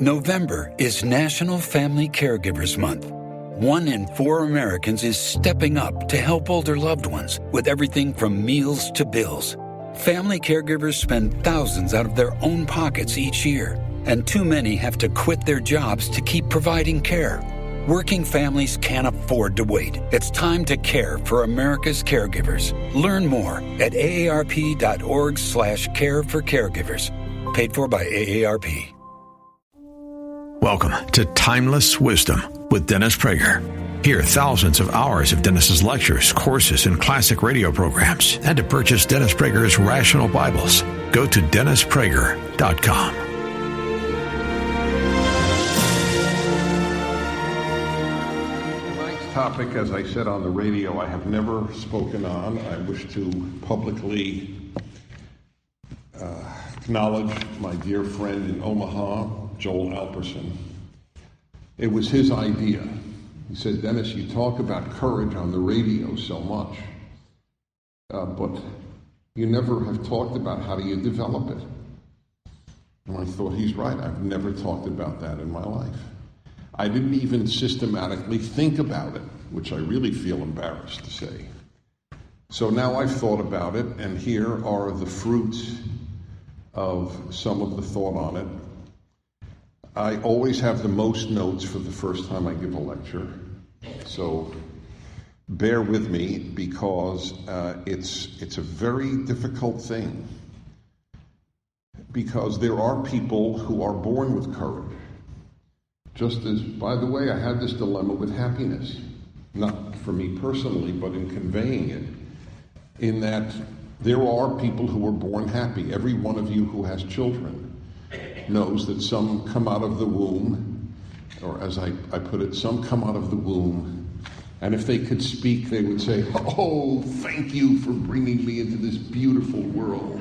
November is National Family Caregivers Month. 1 in 4 Americans is stepping up to help older loved ones with everything from meals to bills. Family caregivers spend thousands out of their own pockets each year, and too many have to quit their jobs to keep providing care. Working families can't afford to wait. It's time to care for America's caregivers. Learn more at aarp.org/care for caregivers. Paid for by AARP. Welcome to Timeless Wisdom with Dennis Prager. Hear thousands of hours of Dennis's lectures, courses, and classic radio programs. And to purchase Dennis Prager's Rational Bibles, go to DennisPrager.com. Tonight's topic, as I said on the radio, I have never spoken on. I wish to publicly acknowledge my dear friend in Omaha, Joel Alperson. It was his idea. He said, Dennis, you talk about courage on the radio so much, but you never have talked about how do you develop it. And I thought, he's right. I've never talked about that in my life. I didn't even systematically think about it, which I really feel embarrassed to say. So now I've thought about it, and here are the fruits of some of the thought on it. I always have the most notes for the first time I give a lecture, so bear with me because it's a very difficult thing, because there are people who are born with courage. Just as, by the way, I had this dilemma with happiness, not for me personally, but in conveying it, in that there are people who are born happy. Every one of you who has children knows that some come out of the womb, or as I put it, some come out of the womb, and if they could speak, they would say, oh, thank you for bringing me into this beautiful world.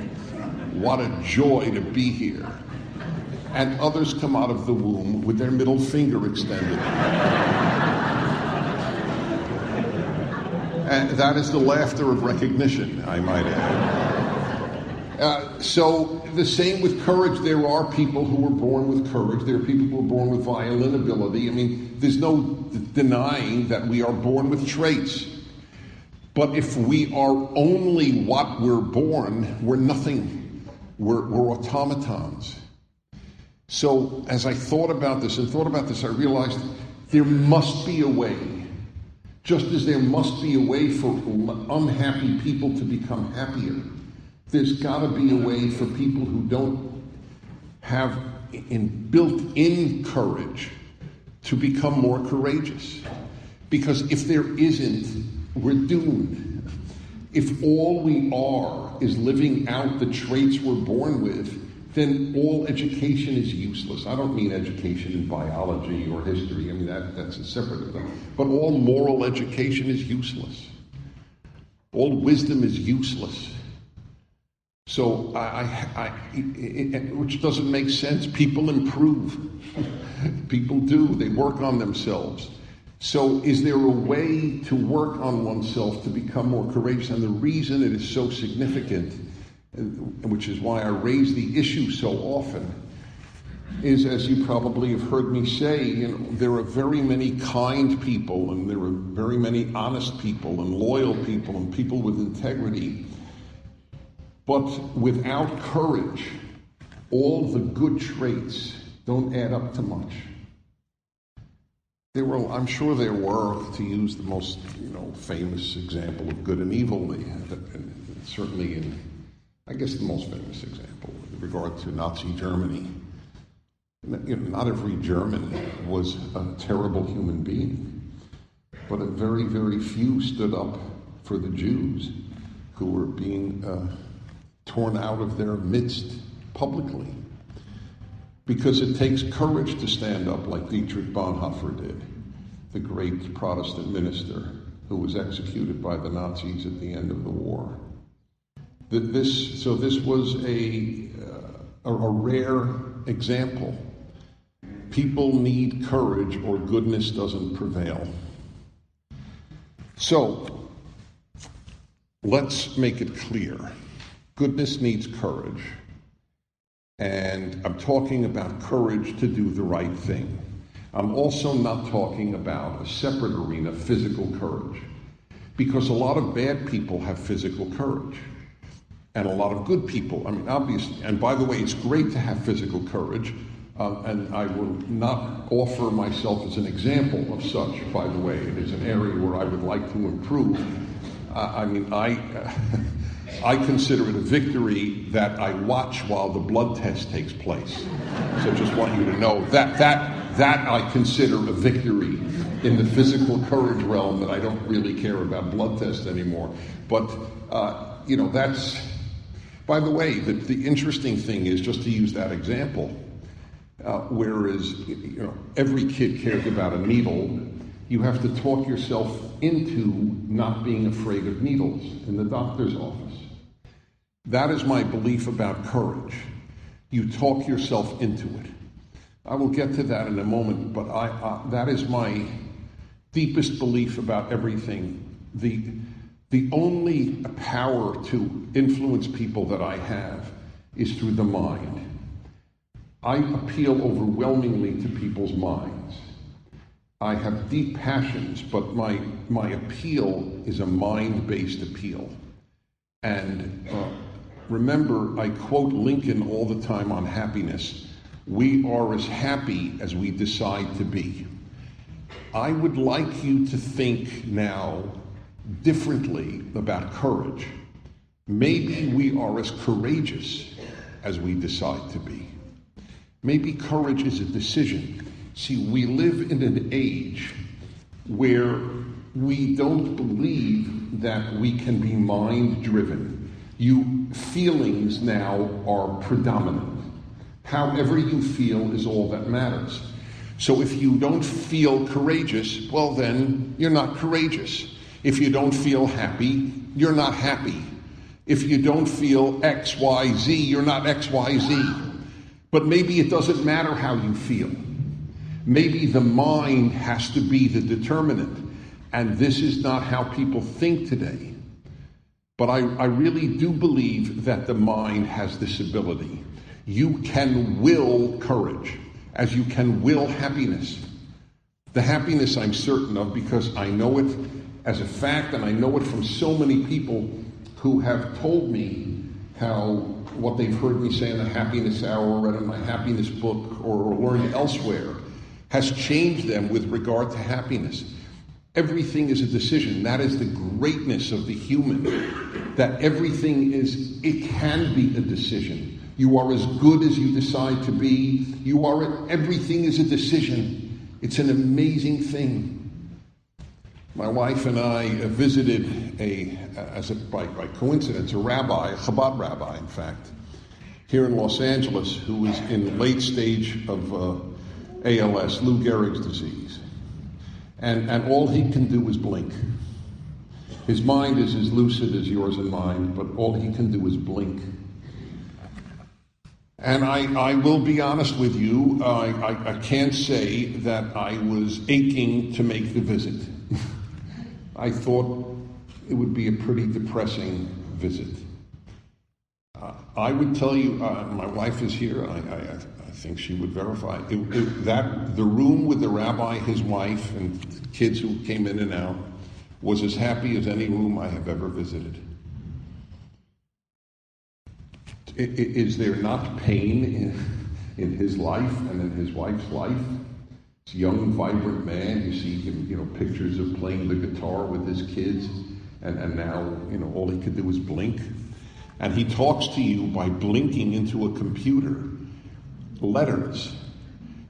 What a joy to be here. And others come out of the womb with their middle finger extended. And that is the laughter of recognition, I might add. So the same with courage. There are people who are born with courage. There are people who are born with violin ability. I mean, there's no denying that we are born with traits. But if we are only what we're born, we're nothing. We're automatons. So as I thought about this, I realized there must be a way. Just as there must be a way for unhappy people to become happier, there's got to be a way for people who don't have built-in courage to become more courageous. Because if there isn't, we're doomed. If all we are is living out the traits we're born with, then all education is useless. I don't mean education in biology or history. I mean, that's a separate thing. But all moral education is useless. All wisdom is useless. So, which doesn't make sense. People improve. People do. They work on themselves. So is there a way to work on oneself to become more courageous? And the reason it is so significant, which is why I raise the issue so often, is, as you probably have heard me say, there are very many kind people, and there are very many honest people, and loyal people, and people with integrity. But without courage, all the good traits don't add up to much. I'm sure there were, to use the most famous example of good and evil, certainly in, I guess, the most famous example with regard to Nazi Germany. Not every German was a terrible human being, but a very, very few stood up for the Jews who were being torn out of their midst publicly. Because it takes courage to stand up like Dietrich Bonhoeffer did, the great Protestant minister who was executed by the Nazis at the end of the war. This was a rare example. People need courage or goodness doesn't prevail. So, let's make it clear. Goodness needs courage. And I'm talking about courage to do the right thing. I'm also not talking about a separate arena, physical courage, because a lot of bad people have physical courage, and a lot of good people. I mean, obviously, and by the way, it's great to have physical courage, and I will not offer myself as an example of such, by the way. It is an area where I would like to improve. I consider it a victory that I watch while the blood test takes place. So just want you to know that I consider a victory in the physical courage realm, that I don't really care about blood tests anymore. But, that's, by the way, the interesting thing is, just to use that example, whereas, every kid cares about a needle, you have to talk yourself into not being afraid of needles in the doctor's office. That is my belief about courage. You talk yourself into it. I will get to that in a moment, but that is my deepest belief about everything. The only power to influence people that I have is through the mind. I appeal overwhelmingly to people's minds. I have deep passions, but my appeal is a mind-based appeal. And remember, I quote Lincoln all the time on happiness. We are as happy as we decide to be. I would like you to think now differently about courage. Maybe we are as courageous as we decide to be. Maybe courage is a decision. See, we live in an age where we don't believe that we can be mind-driven. Feelings now are predominant. However you feel is all that matters. So if you don't feel courageous, well then, you're not courageous. If you don't feel happy, you're not happy. If you don't feel X, Y, Z, you're not X, Y, Z. But maybe it doesn't matter how you feel. Maybe the mind has to be the determinant. And this is not how people think today. But I really do believe that the mind has this ability. You can will courage, as you can will happiness. The happiness I'm certain of, because I know it as a fact, and I know it from so many people who have told me what they've heard me say in the happiness hour, or read in my happiness book, or learned elsewhere, has changed them with regard to happiness. Everything is a decision. That is the greatness of the human, that everything it can be a decision. You are as good as you decide to be. Everything is a decision. It's an amazing thing. My wife and I visited by coincidence, a rabbi, a Chabad rabbi, in fact, here in Los Angeles, who was in late stage of ALS, Lou Gehrig's disease. And all he can do is blink. His mind is as lucid as yours and mine, but all he can do is blink. And I will be honest with you, I can't say that I was aching to make the visit. I thought it would be a pretty depressing visit. I would tell you, my wife is here, I think she would verify, that the room with the rabbi, his wife, and kids who came in and out was as happy as any room I have ever visited. Is there not pain in his life and in his wife's life? This young, vibrant man, you see him, pictures of playing the guitar with his kids, and now, all he could do is blink. And he talks to you by blinking into a computer, letters.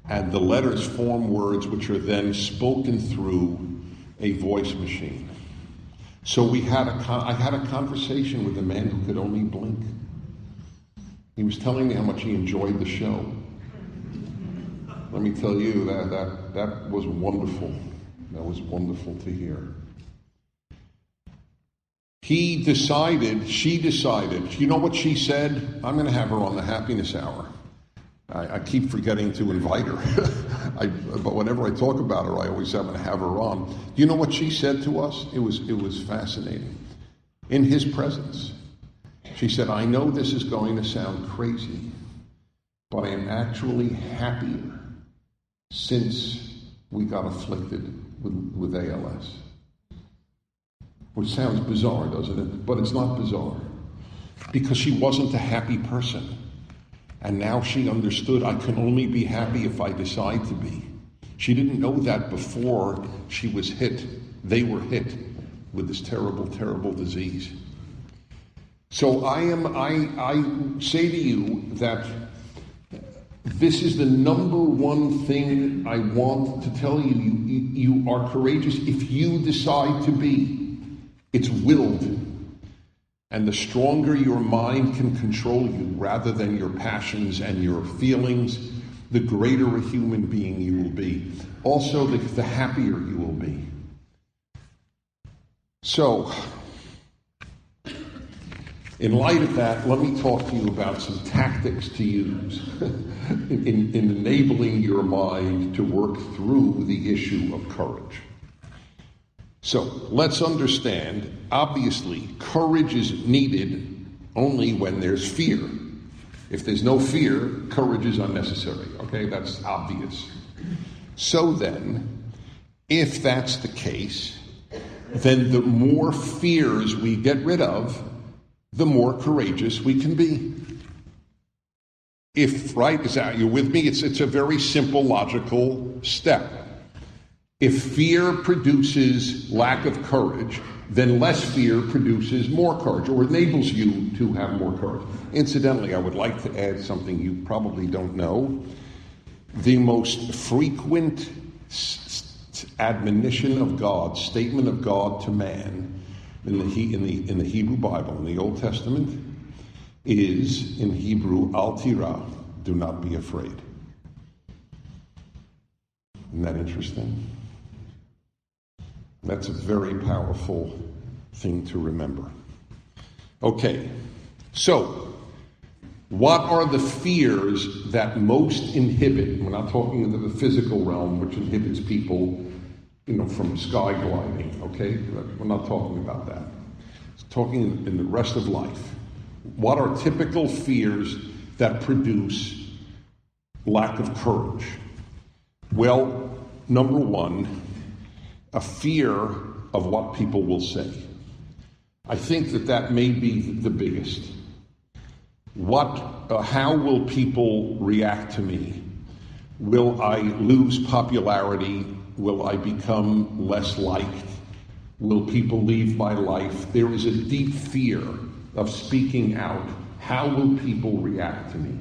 And the letters form words which are then spoken through a voice machine. So I had a conversation with a man who could only blink. He was telling me how much he enjoyed the show. Let me tell you, that was wonderful. That was wonderful to hear. She decided, you know what she said? I'm going to have her on the happiness hour. I keep forgetting to invite her. But whenever I talk about her, I always have her on. Do you know what she said to us? It was fascinating. In his presence, she said, I know this is going to sound crazy, but I am actually happier since we got afflicted with ALS. Which sounds bizarre, doesn't it? But it's not bizarre. Because she wasn't a happy person. And now she understood I can only be happy if I decide to be. She didn't know that before she was hit. They were hit with this terrible, terrible disease. So I say to you that this is the number one thing I want to tell you. You are courageous if you decide to be. It's willed. And the stronger your mind can control you rather than your passions and your feelings, the greater a human being you will be. Also, the happier you will be. So, in light of that, let me talk to you about some tactics to use in enabling your mind to work through the issue of courage. So, let's understand, obviously, courage is needed only when there's fear. If there's no fear, courage is unnecessary. Okay, that's obvious. So then, if that's the case, then the more fears we get rid of, the more courageous we can be. You're with me? It's a very simple, logical step. If fear produces lack of courage, then less fear produces more courage, or enables you to have more courage. Incidentally, I would like to add something you probably don't know. The most frequent admonition of God, statement of God to man in the Hebrew Bible, in the Old Testament, is in Hebrew, Al Tira, do not be afraid. Isn't that interesting? That's a very powerful thing to remember. Okay, so what are the fears that most inhibit? We're not talking in the physical realm, which inhibits people, from sky gliding, okay? We're not talking about that. It's talking in the rest of life. What are typical fears that produce lack of courage? Well, number one, a fear of what people will say. I think that may be the biggest. How will people react to me? Will I lose popularity? Will I become less liked? Will people leave my life? There is a deep fear of speaking out. How will people react to me?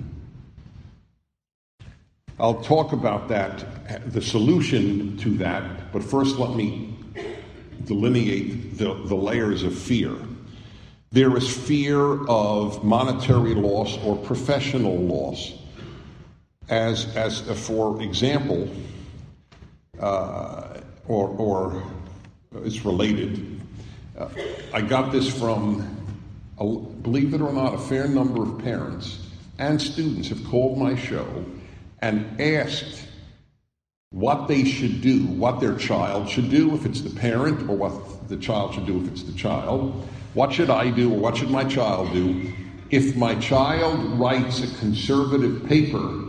I'll talk about that, the solution to that, but first let me delineate the layers of fear. There is fear of monetary loss or professional loss. As for example, or it's related. I got this from, believe it or not, a fair number of parents and students have called my show and asked what they should do, what their child should do if it's the parent, or what the child should do if it's the child. What should I do, or what should my child do? If my child writes a conservative paper,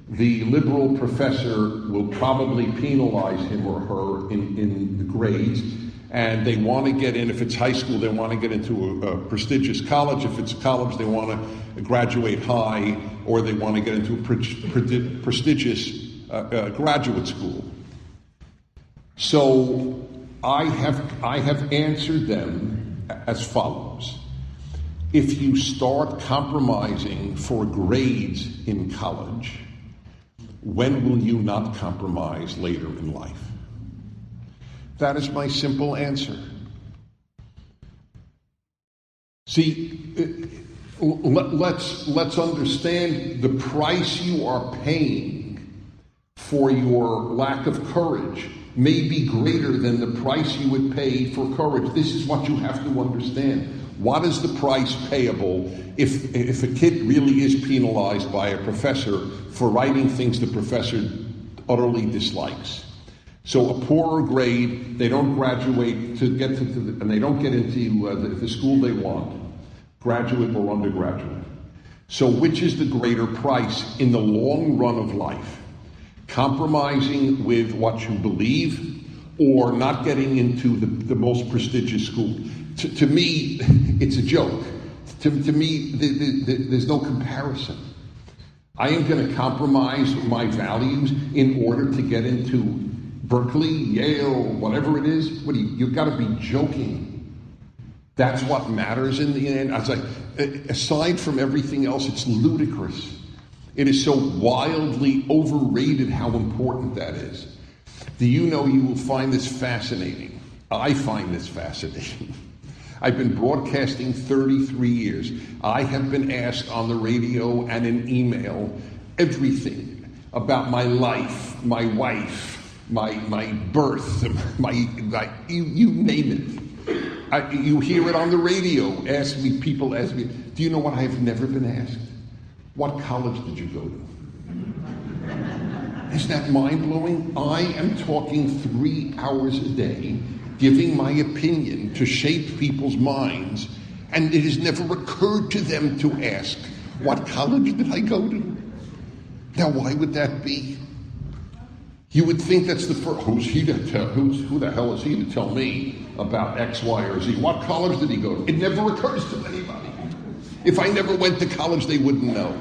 the liberal professor will probably penalize him or her in the grades, and they want to get in, if it's high school, they want to get into a prestigious college. If it's college, they want to graduate high, or they want to get into a prestigious graduate school. So I have answered them as follows. If you start compromising for grades in college, when will you not compromise later in life? That is my simple answer. See, let's understand the price you are paying for your lack of courage may be greater than the price you would pay for courage. This is what you have to understand. What is the price payable if a kid really is penalized by a professor for writing things the professor utterly dislikes? So a poorer grade, they don't graduate to get and they don't get into the school they want, graduate or undergraduate. So which is the greater price in the long run of life? Compromising with what you believe or not getting into the most prestigious school? To me, it's a joke. To me, there's no comparison. I am going to compromise my values in order to get into Berkeley, Yale, whatever it is. You've got to be joking. That's what matters in the end. Aside from everything else, it's ludicrous. It is so wildly overrated how important that is. Do you know, you will find this fascinating. I find this fascinating. I've been broadcasting 33 years. I have been asked on the radio and in email everything about my life, my wife, my birth, you name it. You hear it on the radio. People ask me, do you know what I've never been asked? What college did you go to? Isn't that mind-blowing? I am talking 3 hours a day, giving my opinion to shape people's minds, and it has never occurred to them to ask, what college did I go to? Now, why would that be? You would think that's the first. Who the hell is he to tell me about X, Y, or Z? What college did he go to? It never occurs to anybody. If I never went to college, they wouldn't know.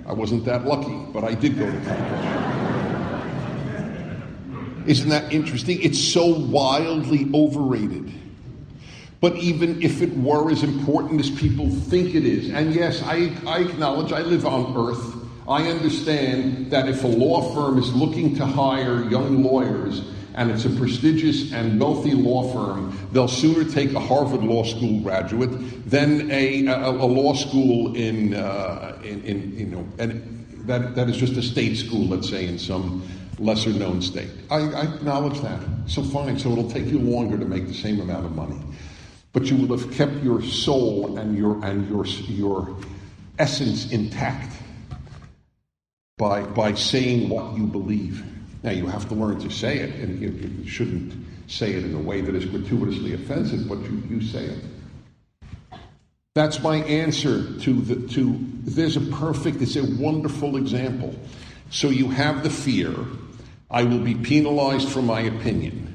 I wasn't that lucky, but I did go to college. Isn't that interesting? It's so wildly overrated. But even if it were as important as people think it is, and yes, I acknowledge I live on Earth. I understand that if a law firm is looking to hire young lawyers and it's a prestigious and wealthy law firm, they'll sooner take a Harvard Law School graduate than a law school in and that is just a state school, let's say, in some lesser known state. I acknowledge that. So fine. So it'll take you longer to make the same amount of money, but you will have kept your soul and your essence intact by saying what you believe. Now, you have to learn to say it, and you shouldn't say it in a way that is gratuitously offensive, but you say it. That's my answer there's it's a wonderful example. So you have the fear, I will be penalized for my opinion.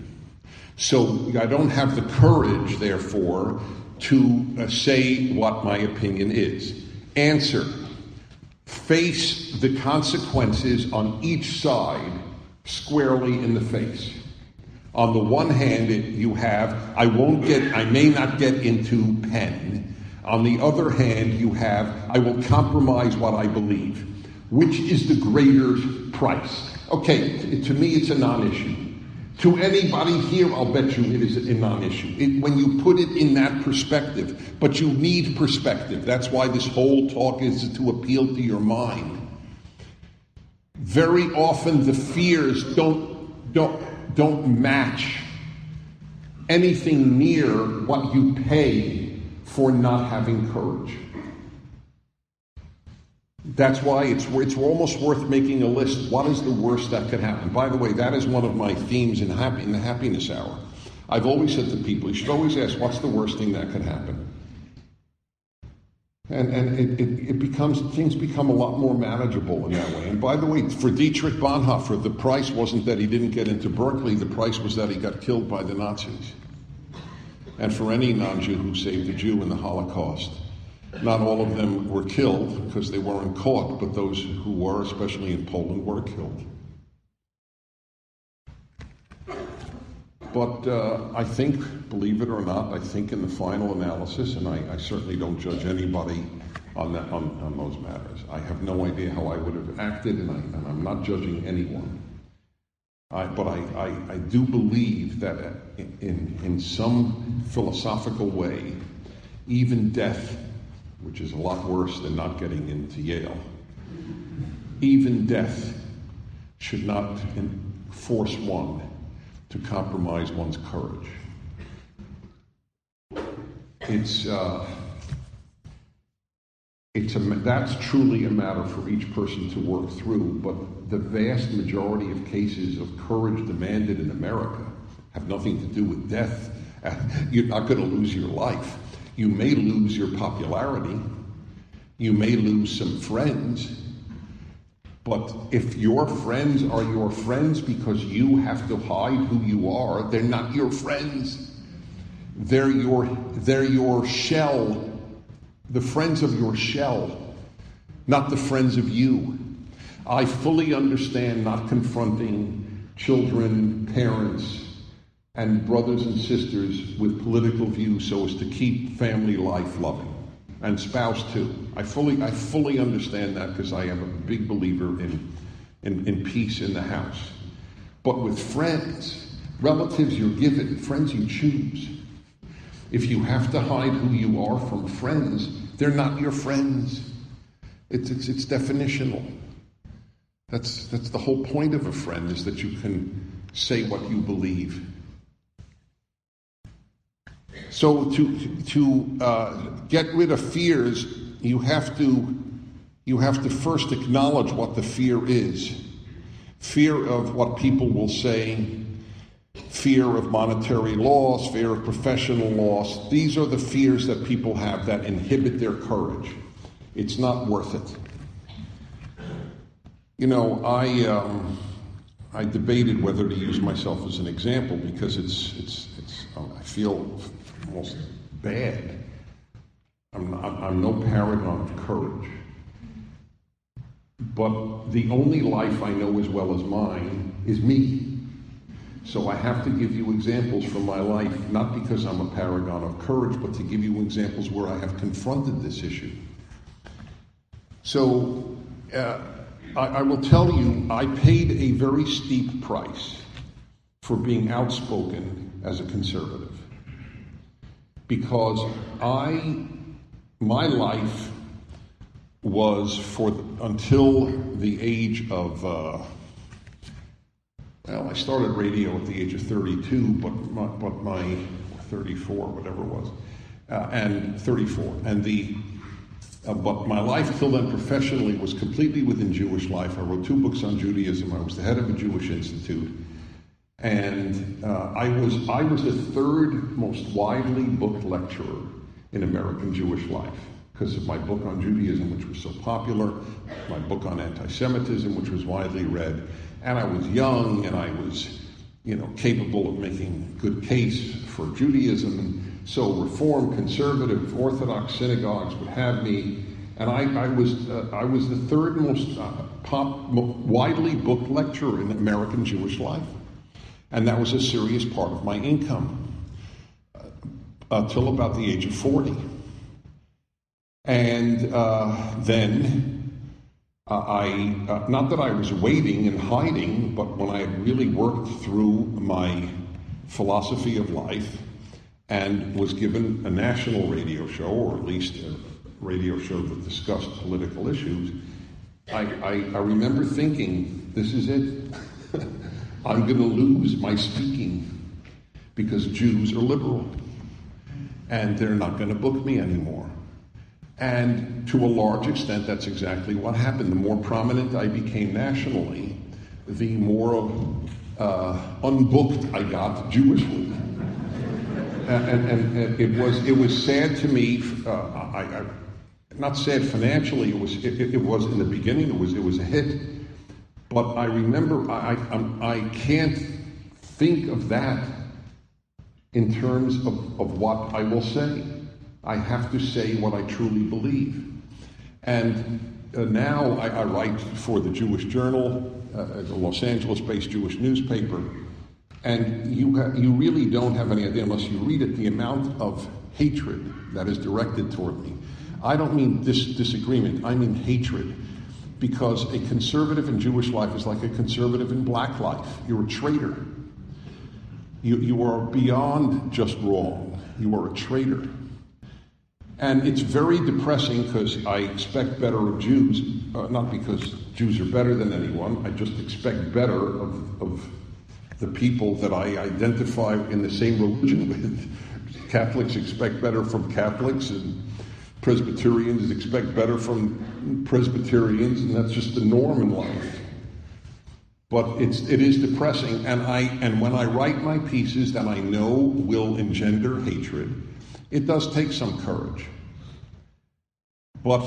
So I don't have the courage, therefore, to say what my opinion is. Answer, face the consequences on each side squarely in the face. On the one hand, you have, I may not get into Penn. On the other hand, you have, I will compromise what I believe. Which is the greater price? Okay, to me it's a non-issue. To anybody here, I'll bet you it is a non-issue. When you put it in that perspective, but you need perspective. That's why this whole talk is to appeal to your mind. Very often the fears don't match anything near what you pay for not having courage. That's why it's almost worth making a list. What is the worst that could happen? By the way, that is one of my themes in the Happiness Hour. I've always said to people, you should always ask, what's the worst thing that could happen? And things become a lot more manageable in that way. And by the way, for Dietrich Bonhoeffer, the price wasn't that he didn't get into Berkeley, the price was that he got killed by the Nazis. And for any non-Jew who saved a Jew in the Holocaust, not all of them were killed because they weren't caught, but those who were, especially in Poland, were killed. But I think, believe it or not, I think in the final analysis, and I certainly don't judge anybody on those matters. I have no idea how I would have acted, and I'm not judging anyone. But I do believe that in some philosophical way, even death, which is a lot worse than not getting into Yale, even death should not force one to compromise one's courage. That's truly a matter for each person to work through, but the vast majority of cases of courage demanded in America have nothing to do with death. You're not going to lose your life. You may lose your popularity. You may lose some friends, but if your friends are your friends because you have to hide who you are, they're not your friends. They're your shell, the friends of your shell, not the friends of you. I fully understand not confronting children, parents, and brothers and sisters with political views so as to keep family life loving, and spouse too. I fully understand that because I am a big believer in peace in the house. But with friends, relatives you're given, friends you choose. If you have to hide who you are from friends, they're not your friends. It's definitional. That's the whole point of a friend, is that you can say what you believe. So to get rid of fears, you have to first acknowledge what the fear is. Fear of what people will say, fear of monetary loss, fear of professional loss. These are the fears that people have that inhibit their courage. It's not worth it. You know, I debated whether to use myself as an example because I feel almost bad. I'm no paragon of courage. But the only life I know as well as mine is me. So I have to give you examples from my life, not because I'm a paragon of courage, but to give you examples where I have confronted this issue. So I will tell you, I paid a very steep price for being outspoken as a conservative. Because my life was until the age of, I started radio at the age of 32, but my 34, whatever it was, and 34, but my life till then professionally was completely within Jewish life. I wrote 2 books on Judaism. I was the head of a Jewish institute. And I was the third most widely booked lecturer in American Jewish life because of my book on Judaism, which was so popular, my book on anti-Semitism, which was widely read. And I was young, and I was, capable of making a good case for Judaism. So Reform, conservative, Orthodox synagogues would have me, and I was the third most widely booked lecturer in American Jewish life. And that was a serious part of my income till about the age of 40. And then not that I was waiting and hiding, but when I had really worked through my philosophy of life and was given a national radio show, or at least a radio show that discussed political issues, I remember thinking, this is it. I'm going to lose my speaking because Jews are liberal and they're not going to book me anymore. And to a large extent, that's exactly what happened. The more prominent I became nationally, the more unbooked I got Jewishly. And it was sad to me. Not sad financially. It was in the beginning. It was a hit. But I remember, I can't think of that in terms of what I will say. I have to say what I truly believe. And now I write for the Jewish Journal, a Los Angeles-based Jewish newspaper, and you really don't have any idea, unless you read it, the amount of hatred that is directed toward me. I don't mean disagreement, I mean hatred. Because a conservative in Jewish life is like a conservative in black life. You're a traitor. You are beyond just wrong. You are a traitor. And it's very depressing because I expect better of Jews, not because Jews are better than anyone. I just expect better of the people that I identify in the same religion with. Catholics expect better from Catholics, and Presbyterians expect better from Presbyterians, and that's just the norm in life. But it is depressing, and when I write my pieces that I know will engender hatred, it does take some courage. But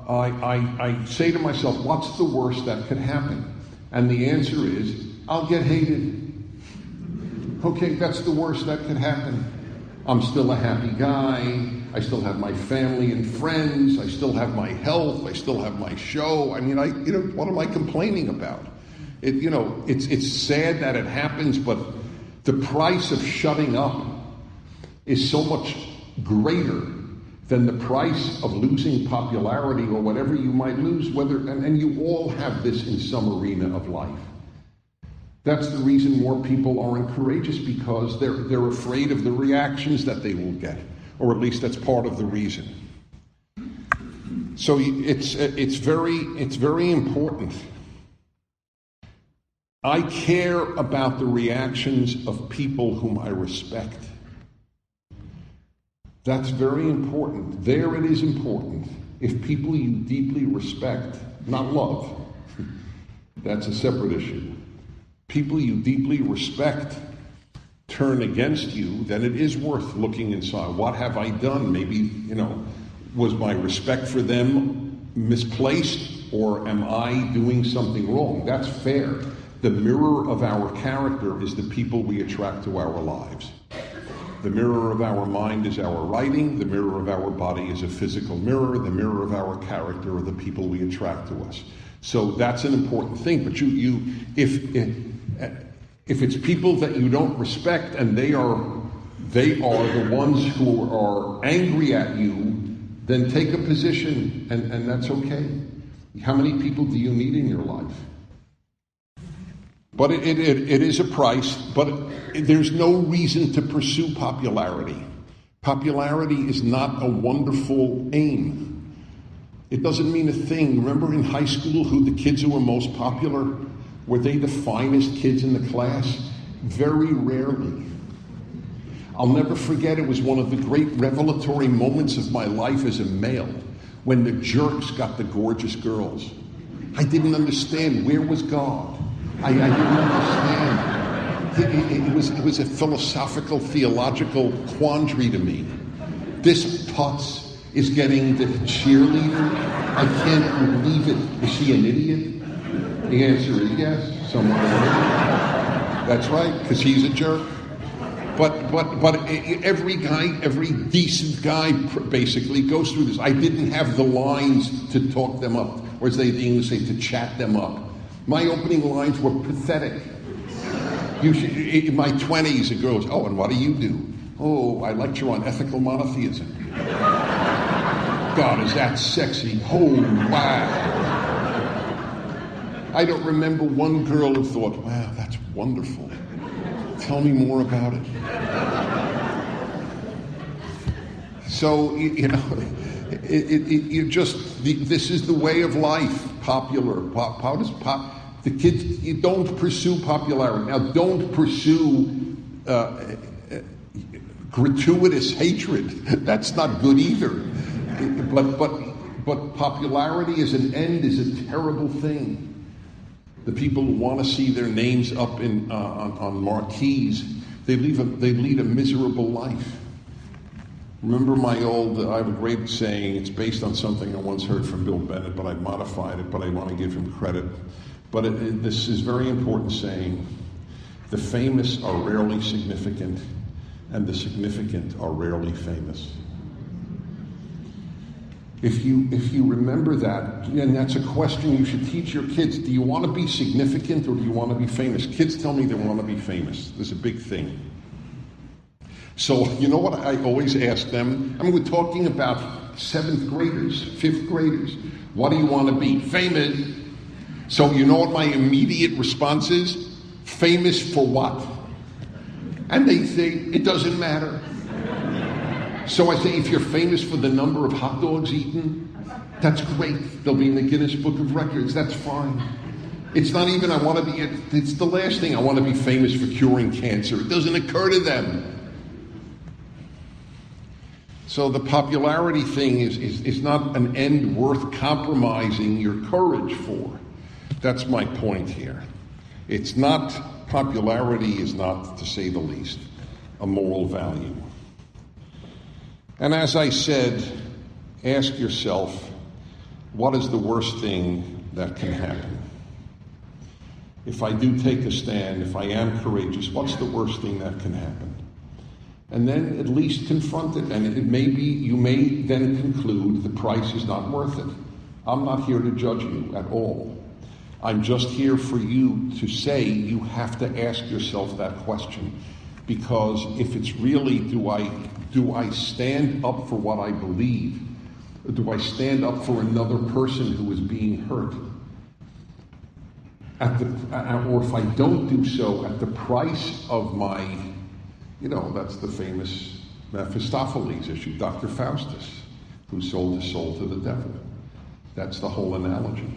I say to myself, what's the worst that could happen? And the answer is, I'll get hated. Okay, that's the worst that could happen. I'm still a happy guy. I still have my family and friends. I still have my health. I still have my show. I mean, what am I complaining about? It's sad that it happens, but the price of shutting up is so much greater than the price of losing popularity or whatever you might lose. And you all have this in some arena of life. That's the reason more people aren't courageous, because they're afraid of the reactions that they will get, or at least that's part of the reason. So it's very important. I care about the reactions of people whom I respect. That's very important. There it is important. If people you deeply respect, not love, that's a separate issue. People you deeply respect turn against you, then it is worth looking inside. What have I done? Maybe, was my respect for them misplaced, or am I doing something wrong? That's fair. The mirror of our character is the people we attract to our lives. The mirror of our mind is our writing. The mirror of our body is a physical mirror. The mirror of our character are the people we attract to us. So that's an important thing. But if it's people that you don't respect and they are the ones who are angry at you, then take a position, and that's okay. How many people do you need in your life? But it is a price, but there's no reason to pursue popularity. Popularity is not a wonderful aim. It doesn't mean a thing. Remember in high school who the kids who were most popular? Were they the finest kids in the class? Very rarely. I'll never forget, it was one of the great revelatory moments of my life as a male, when the jerks got the gorgeous girls. I didn't understand. Where was God? I didn't understand. It was a philosophical, theological quandary to me. This putz is getting the cheerleader. I can't believe it. Is she an idiot? The answer is yes. Someone. That's right, because he's a jerk. But every guy, every decent guy, basically goes through this. I didn't have the lines to talk them up, or as they in English say, to chat them up. My opening lines were pathetic. In my 20s, a girl goes, "Oh, and what do you do?" "Oh, I lecture on ethical monotheism." God, is that sexy? Oh, wow. I don't remember one girl who thought, "Wow, that's wonderful. Tell me more about it." So, this is the way of life. The kids, you don't pursue popularity. Now, don't pursue gratuitous hatred. That's not good either. But popularity as an end is a terrible thing. The people who want to see their names up on marquees, they lead a miserable life. Remember I have a great saying. It's based on something I once heard from Bill Bennett, but I've modified it, but I want to give him credit. But this is very important saying. The famous are rarely significant, and the significant are rarely famous. If you remember that, and that's a question you should teach your kids. Do you want to be significant or do you want to be famous? Kids tell me they want to be famous. There's a big thing. So, you know what I always ask them? I mean, we're talking about 7th graders, 5th graders. What do you want to be? Famous. So, you know what my immediate response is? Famous for what? And they say, it doesn't matter. So I say, if you're famous for the number of hot dogs eaten, that's great. They'll be in the Guinness Book of Records. That's fine. It's not even it's the last thing. I want to be famous for curing cancer. It doesn't occur to them. So the popularity thing is not an end worth compromising your courage for. That's my point here. Popularity is not, to say the least, a moral value. And as I said, ask yourself, what is the worst thing that can happen? If I do take a stand, if I am courageous, what's the worst thing that can happen? And then at least confront it. And it may be, you may then conclude the price is not worth it. I'm not here to judge you at all. I'm just here for you to say you have to ask yourself that question. Because if it's really, do I stand up for what I believe? Or do I stand up for another person who is being hurt? Or if I don't do so at the price of my, that's the famous Mephistopheles issue, Dr. Faustus, who sold his soul to the devil. That's the whole analogy.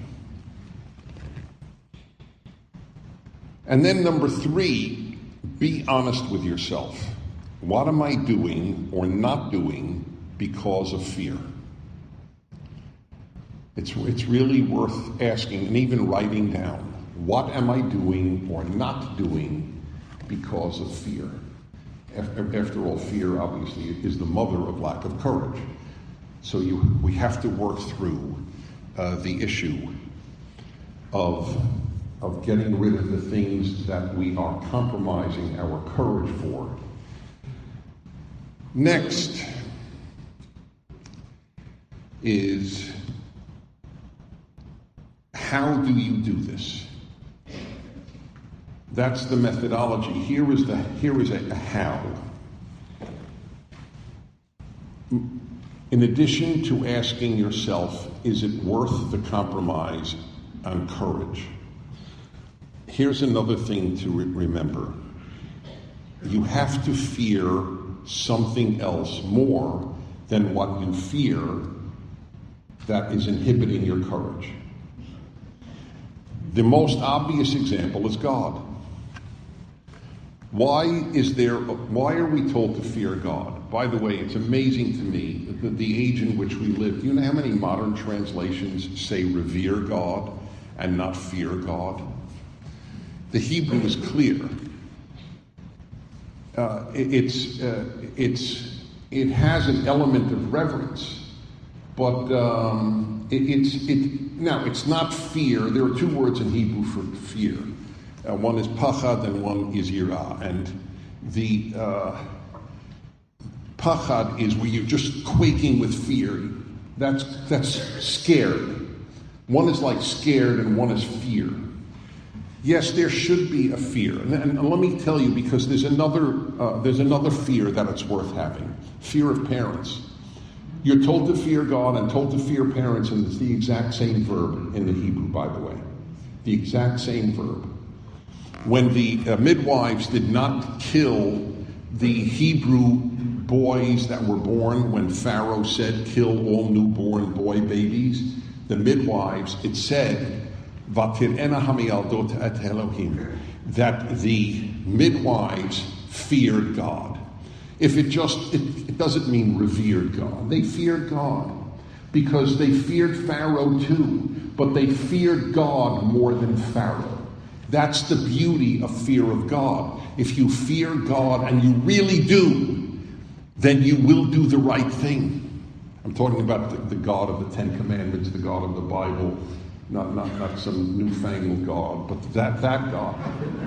And then number 3, be honest with yourself. What am I doing or not doing because of fear? It's really worth asking and even writing down. What am I doing or not doing because of fear? After all, fear obviously is the mother of lack of courage. So we have to work through the issue of getting rid of the things that we are compromising our courage for. Next is, how do you do this? That's the methodology. Here is a how. In addition to asking yourself, is it worth the compromise on courage? Here's another thing to remember. You have to fear something else more than what you fear that is inhibiting your courage. The most obvious example is God. Why are we told to fear God? By the way, it's amazing to me that the age in which we live, do you know how many modern translations say revere God and not fear God? The Hebrew is clear. It has an element of reverence, but it's not fear. There are 2 words in Hebrew for fear. One is pachad and one is yirah. And the pachad is where you're just quaking with fear. That's scared. One is like scared and one is fear. Yes, there should be a fear. And let me tell you, because there's another fear that it's worth having. Fear of parents. You're told to fear God and told to fear parents, and it's the exact same verb in the Hebrew, by the way. The exact same verb. When the midwives did not kill the Hebrew boys that were born, when Pharaoh said, kill all newborn boy babies, the midwives, it said, Vatir'ena hamiyaldot et Elohim, that the midwives feared God. If it doesn't mean revered God. They feared God because they feared Pharaoh too, but they feared God more than Pharaoh. That's the beauty of fear of God. If you fear God, and you really do, then you will do the right thing. I'm talking about the God of the 10 Commandments, the God of the Bible, not some newfangled God, but that God.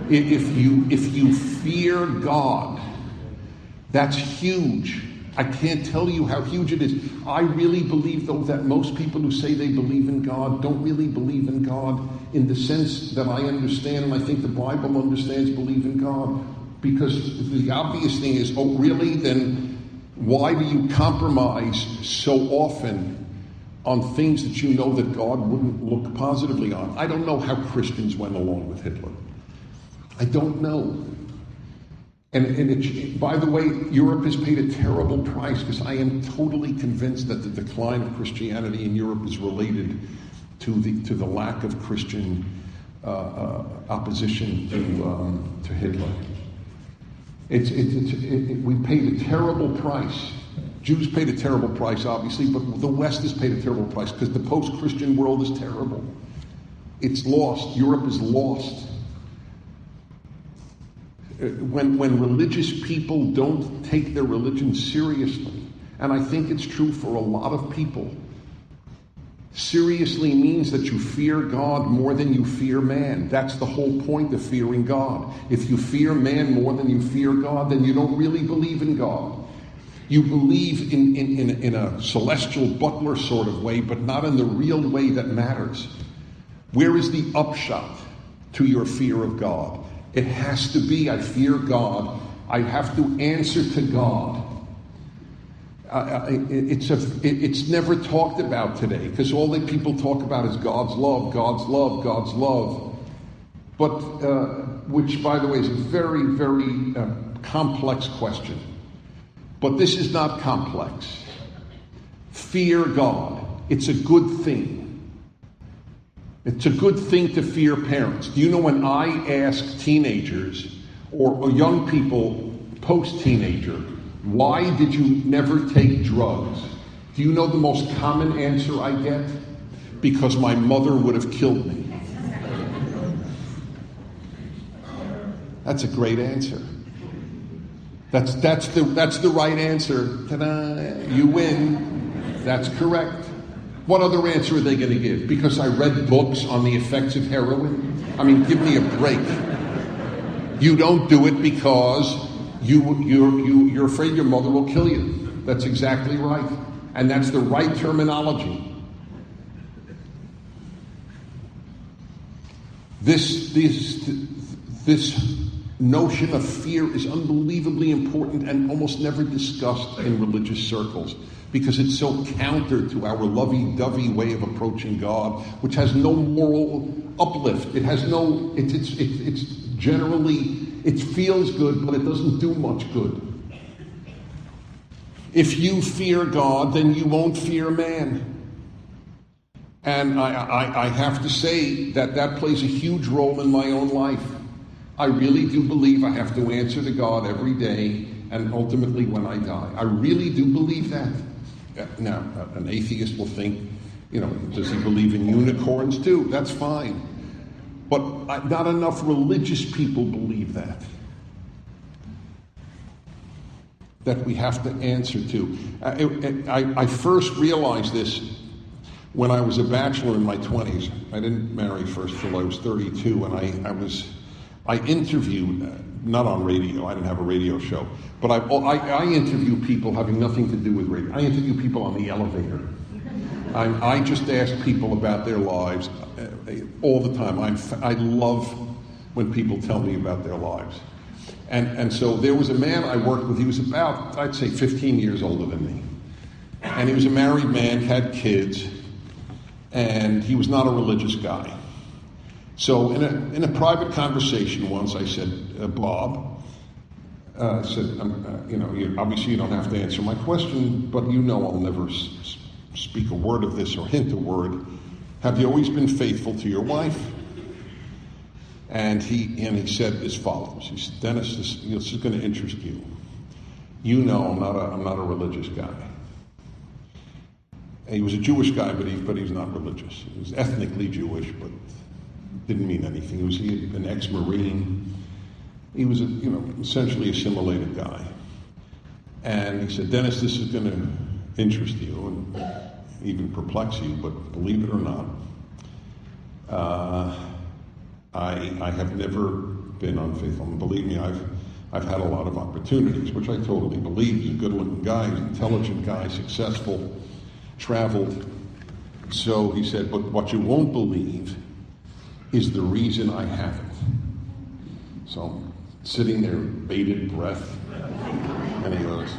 If you fear God, that's huge. I can't tell you how huge it is. I really believe, though, that most people who say they believe in God don't really believe in God in the sense that I understand, and I think the Bible understands believe in God. Because the obvious thing is, oh, really? Then why do you compromise so often on things that you know that God wouldn't look positively on? I don't know how Christians went along with Hitler. I don't know. And by the way, Europe has paid a terrible price, because I am totally convinced that the decline of Christianity in Europe is related to the lack of Christian opposition to Hitler. We paid a terrible price. Jews paid a terrible price, obviously, but the West has paid a terrible price because the post-Christian world is terrible. It's lost. Europe is lost. When religious people don't take their religion seriously and I think it's true for a lot of people, seriously means that you fear God more than you fear man. That's the whole point of fearing God. If you fear man more than you fear God, then you don't really believe in God. You believe in a celestial butler sort of way, but not in the real way that matters. Where is the upshot to your fear of God? It has to be, I fear God. I have to answer to God. It's never talked about today, because all that people talk about is God's love, God's love, God's love. But, which, by the way, is a very, very complex question. But this is not complex. Fear God. It's a good thing. It's a good thing to fear parents. Do you know, when I ask teenagers or young people post-teenager, why did you never take drugs? Do you know the most common answer I get? Because my mother would have killed me. That's a great answer. That's the right answer. Ta-da! You win. That's correct. What other answer are they going to give? Because I read books on the effects of heroin? I mean, give me a break. You don't do it because you're afraid your mother will kill you. That's exactly right. And that's the right terminology. This notion of fear is unbelievably important and almost never discussed in religious circles, because it's so counter to our lovey-dovey way of approaching God, which has no moral uplift. It has no, it's generally, it feels good, but it doesn't do much good. If you fear God, then you won't fear man. And I have to say that plays a huge role in my own life. I really do believe I have to answer to God every day and ultimately when I die. I really do believe that. Now, an atheist will think, does he believe in unicorns too? That's fine. But not enough religious people believe that we have to answer to. I first realized this when I was a bachelor in my 20s. I didn't marry first till I was 32, and I interviewed, not on radio, I didn't have a radio show, but I interview people having nothing to do with radio. I interview people on the elevator. I just ask people about their lives all the time. I love when people tell me about their lives. And so there was a man I worked with. He was about, I'd say, 15 years older than me. And he was a married man, had kids, and he was not a religious guy. So in a private conversation once, I said, Bob, I said, obviously you don't have to answer my question, but I'll never speak a word of this or hint a word. Have you always been faithful to your wife? And he said as follows. He said, Dennis, this is going to interest you. I'm not a religious guy. And he was a Jewish guy, but he's not religious. He was ethnically Jewish, but didn't mean anything. He was an ex-Marine. He was essentially assimilated guy. And he said, Dennis, this is going to interest you and even perplex you, but believe it or not, I have never been unfaithful. And believe me, I've had a lot of opportunities, which I totally believe. He's a good-looking guy, he's an intelligent guy, successful, traveled. So he said, but what you won't believe is the reason I haven't. So I'm sitting there, bated breath, and he goes,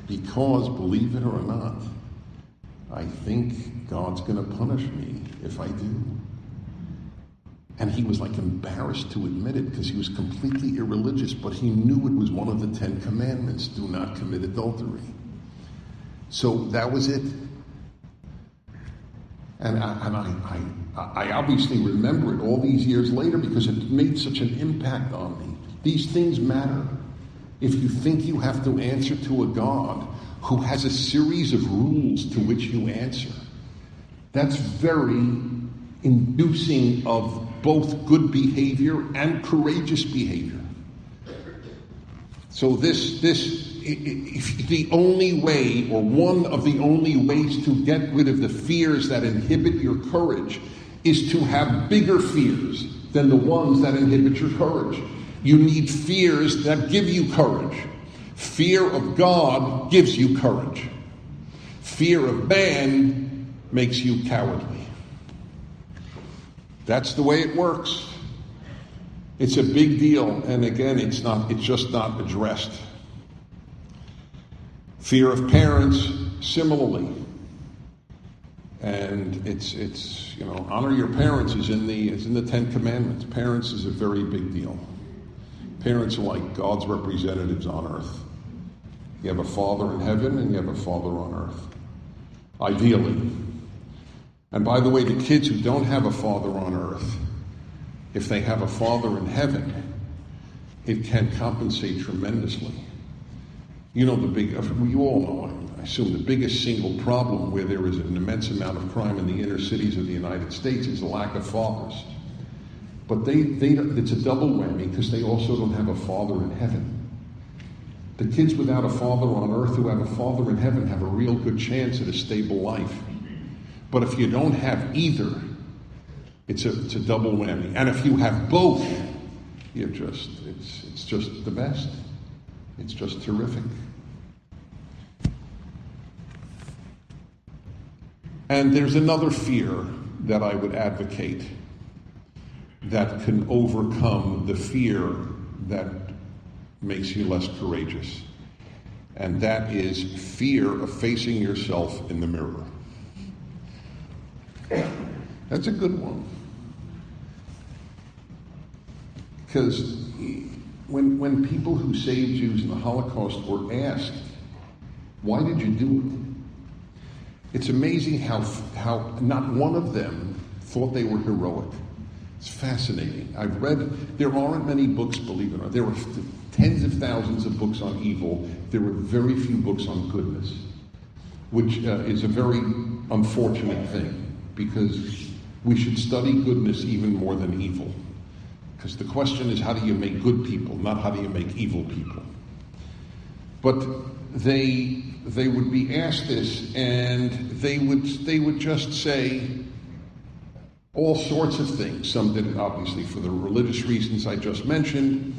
because, believe it or not, I think God's going to punish me if I do. And he was like embarrassed to admit it because he was completely irreligious, but he knew it was one of the 10 commandments, do not commit adultery. So that was it. And I obviously remember it all these years later because it made such an impact on me. These things matter. If you think you have to answer to a God who has a series of rules to which you answer, that's very inducing of both good behavior and courageous behavior. So this if the only way, or one of the only ways to get rid of the fears that inhibit your courage is to have bigger fears than the ones that inhibit your courage. You need fears that give you courage. Fear of God gives you courage. Fear of man makes you cowardly. That's the way it works. It's a big deal, and again, it's just not addressed. Fear of parents, similarly. And it's honor your parents is in the Ten Commandments. Parents is a very big deal. Parents are like God's representatives on earth. You have a father in heaven and you have a father on earth. Ideally. And by the way, the kids who don't have a father on earth, if they have a father in heaven, it can compensate tremendously. You all know, I assume the biggest single problem where there is an immense amount of crime in the inner cities of the United States is the lack of fathers. But it's a double whammy because they also don't have a father in heaven. The kids without a father on earth who have a father in heaven have a real good chance at a stable life. But if you don't have either, it's a double whammy. And if you have both, it's just the best. It's just terrific. And there's another fear that I would advocate that can overcome the fear that makes you less courageous. And that is fear of facing yourself in the mirror. That's a good one. Because when people who saved Jews in the Holocaust were asked, why did you do it? It's amazing how not one of them thought they were heroic. It's fascinating. I've read, there aren't many books, believe it or not. There were tens of thousands of books on evil. There were very few books on goodness, which is a very unfortunate thing, because we should study goodness even more than evil. Because the question is, how do you make good people, not how do you make evil people? But they would be asked this, and they would just say all sorts of things. Some did it obviously for the religious reasons I just mentioned,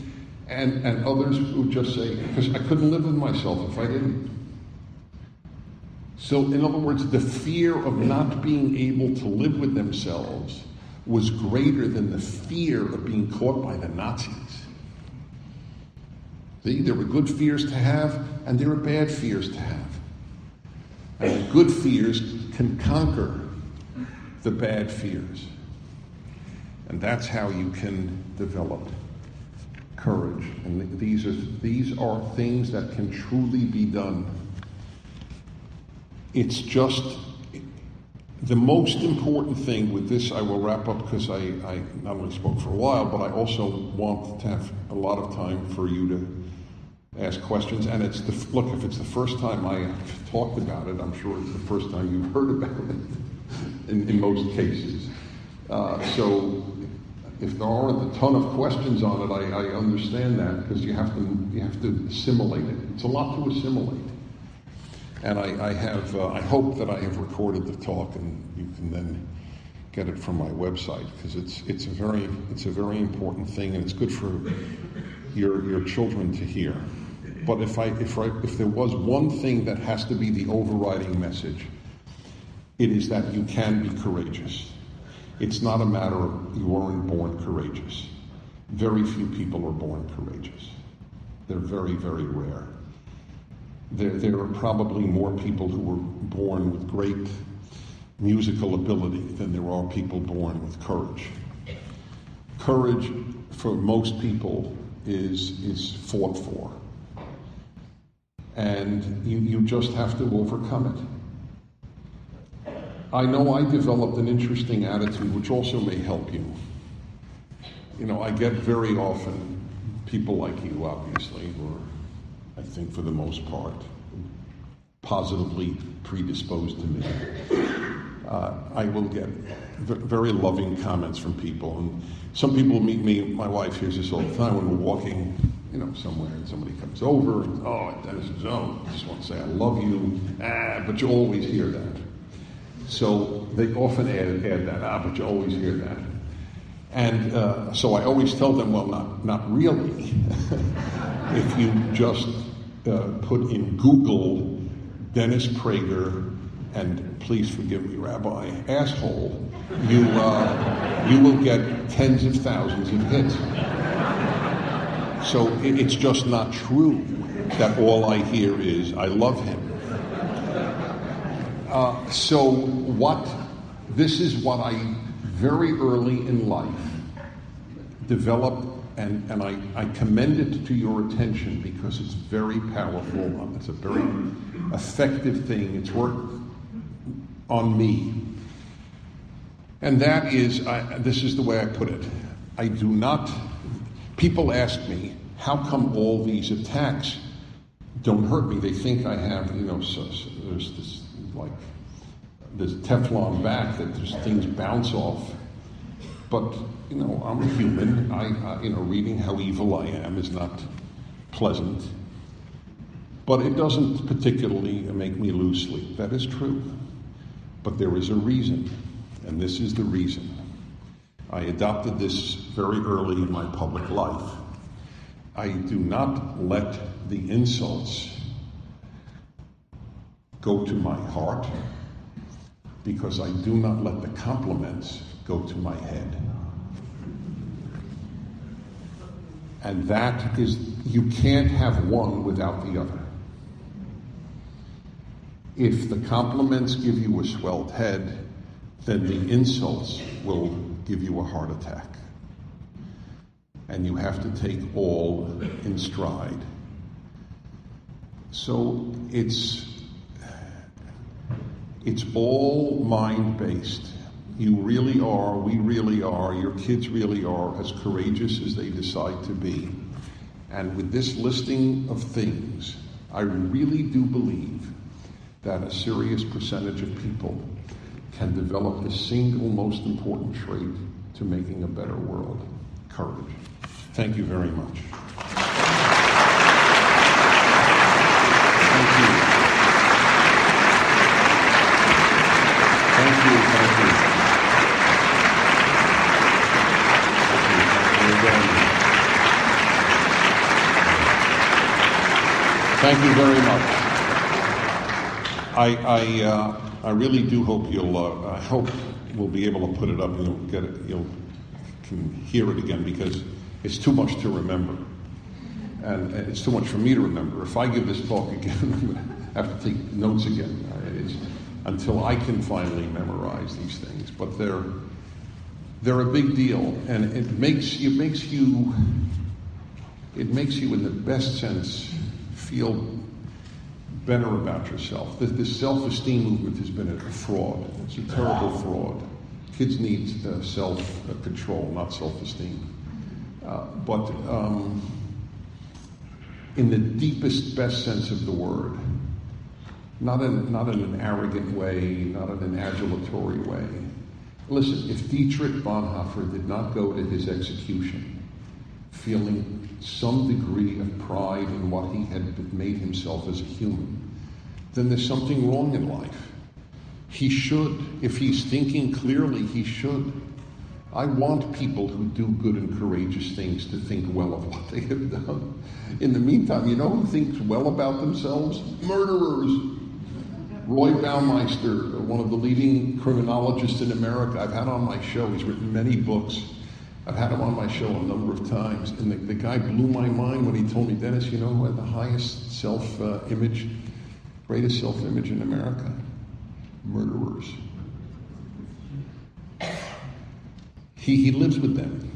and others would just say, because I couldn't live with myself if I didn't. So in other words, the fear of not being able to live with themselves was greater than the fear of being caught by the Nazis. See, there were good fears to have, and there were bad fears to have. And the good fears can conquer the bad fears. And that's how you can develop courage. And these are things that can truly be done. It's just the most important thing with this. I will wrap up because I not only spoke for a while, but I also want to have a lot of time for you to ask questions. And if it's the first time I have talked about it, I'm sure it's the first time you've heard about it in most cases. So if there aren't a ton of questions on it, I understand that, because you have to assimilate it. It's a lot to assimilate. And I hope that I have recorded the talk, and you can then get it from my website, because it's a very important thing, and it's good for your children to hear. But if there was one thing that has to be the overriding message, it is that you can be courageous. It's not a matter of you weren't born courageous. Very few people are born courageous. They're very, very rare. There are probably more people who were born with great musical ability than there are people born with courage. Courage, for most people, is fought for. And you just have to overcome it. I know I developed an interesting attitude, which also may help you. I get very often people like you, obviously, who are, I think for the most part, positively predisposed to me. I will get very loving comments from people. And some people meet me, my wife hears this all the time, when we're walking somewhere, and somebody comes over, and, Dennis is, I just want to say I love you, but you always hear that. So they often add that, but you always hear that. And so I always tell them, well, not really. If you just put in Google Dennis Prager, and please forgive me, Rabbi, asshole, you will get tens of thousands of hits. So it's just not true that all I hear is, I love him. This is what I, very early in life, developed, and I commend it to your attention because it's very powerful. It's a very effective thing. It's worked on me. And that is, this is the way I put it. I do not, people ask me, how come all these attacks don't hurt me? They think I have, so there's this, like, this Teflon back that just things bounce off. But, I'm a human. Reading how evil I am is not pleasant. But it doesn't particularly make me lose sleep. That is true. But there is a reason, and this is the reason. I adopted this very early in my public life. I do not let the insults go to my heart, because I do not let the compliments go to my head. And that is, you can't have one without the other. If the compliments give you a swelled head, then the insults will give you a heart attack. And you have to take all in stride. So it's all mind-based. You really are, we really are, your kids really are as courageous as they decide to be. And with this listing of things, I really do believe that a serious percentage of people can develop the single most important trait to making a better world: courage. Thank you very much. Thank you. Thank you. Thank you. Thank you very much. I really do hope I hope we'll be able to put it up and you'll get it, can hear it again, because it's too much to remember. And it's too much for me to remember. If I give this talk again, I'm going to have to take notes again. Until I can finally memorize these things. But they're a big deal, and it makes you in the best sense feel better about yourself. This self-esteem movement has been a fraud. It's a terrible fraud. Kids need self-control, not self-esteem. But in the deepest, best sense of the word, not in an arrogant way, not in an adulatory way. Listen, if Dietrich Bonhoeffer did not go to his execution feeling some degree of pride in what he had made himself as a human, then there's something wrong in life. He should. If he's thinking clearly, he should. I want people who do good and courageous things to think well of what they have done. In the meantime, you know who thinks well about themselves? Murderers. Roy Baumeister, one of the leading criminologists in America, I've had on my show. He's written many books. I've had him on my show a number of times. And the guy blew my mind when he told me, Dennis, you know who had the highest self-image, greatest self-image in America? Murderers. He lives with them.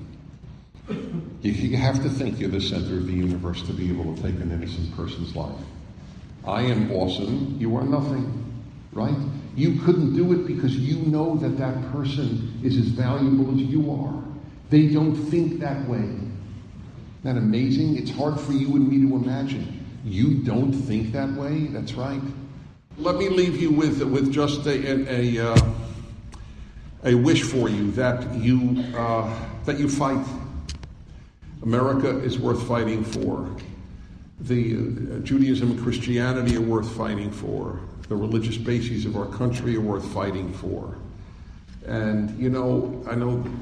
You have to think you're the center of the universe to be able to take an innocent person's life. I am awesome, you are nothing, right? You couldn't do it because you know that that person is as valuable as you are. They don't think that way. Isn't that amazing? It's hard for you and me to imagine. You don't think that way? That's right. Let me leave you with just a wish for you, that you fight. America is worth fighting for. The Judaism and Christianity are worth fighting for. The religious bases of our country are worth fighting for. And,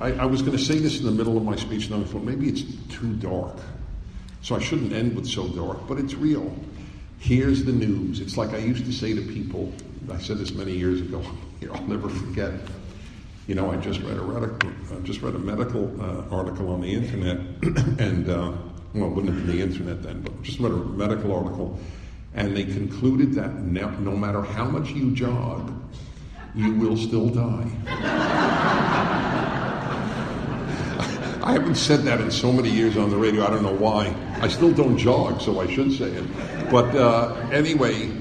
I was going to say this in the middle of my speech, and I thought maybe it's too dark. So I shouldn't end with so dark, but it's real. Here's the news. It's like I used to say to people, I said this many years ago, I'll never forget. I just read a medical article on the internet, and, it wouldn't have been the internet then, but just read a medical article, and they concluded that no matter how much you jog, you will still die. I haven't said that in so many years on the radio, I don't know why. I still don't jog, so I should say it. But anyway,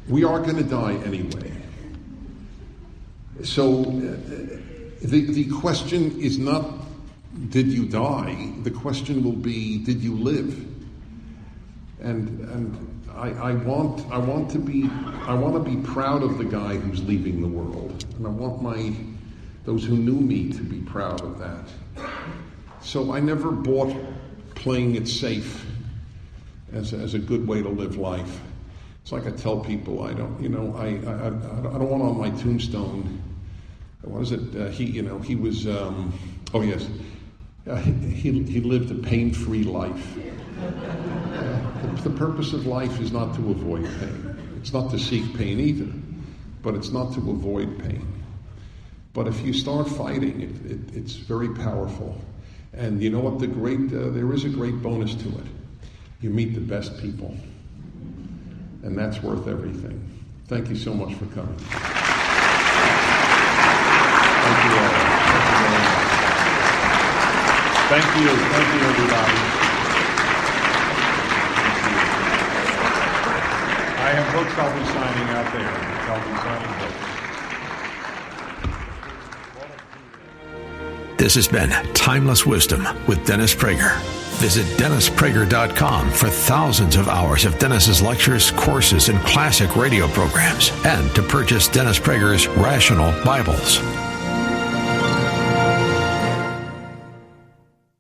we are going to die anyway. So the question is not, did you die? The question will be, did you live? And I want to be proud of the guy who's leaving the world, and I want those who knew me to be proud of that. So I never bought playing it safe as a good way to live life. It's like I tell people, I don't want on my tombstone. What is it? He was. He lived a pain-free life. The purpose of life is not to avoid pain. It's not to seek pain either, but it's not to avoid pain. But if you start fighting, it's very powerful. And you know what? There is a great bonus to it. You meet the best people, and that's worth everything. Thank you so much for coming. Thank you all. Thank you, everybody. I have books I'll be signing out there. I'll be signing books. This has been Timeless Wisdom with Dennis Prager. Visit DennisPrager.com for thousands of hours of Dennis's lectures, courses, and classic radio programs, and to purchase Dennis Prager's Rational Bibles.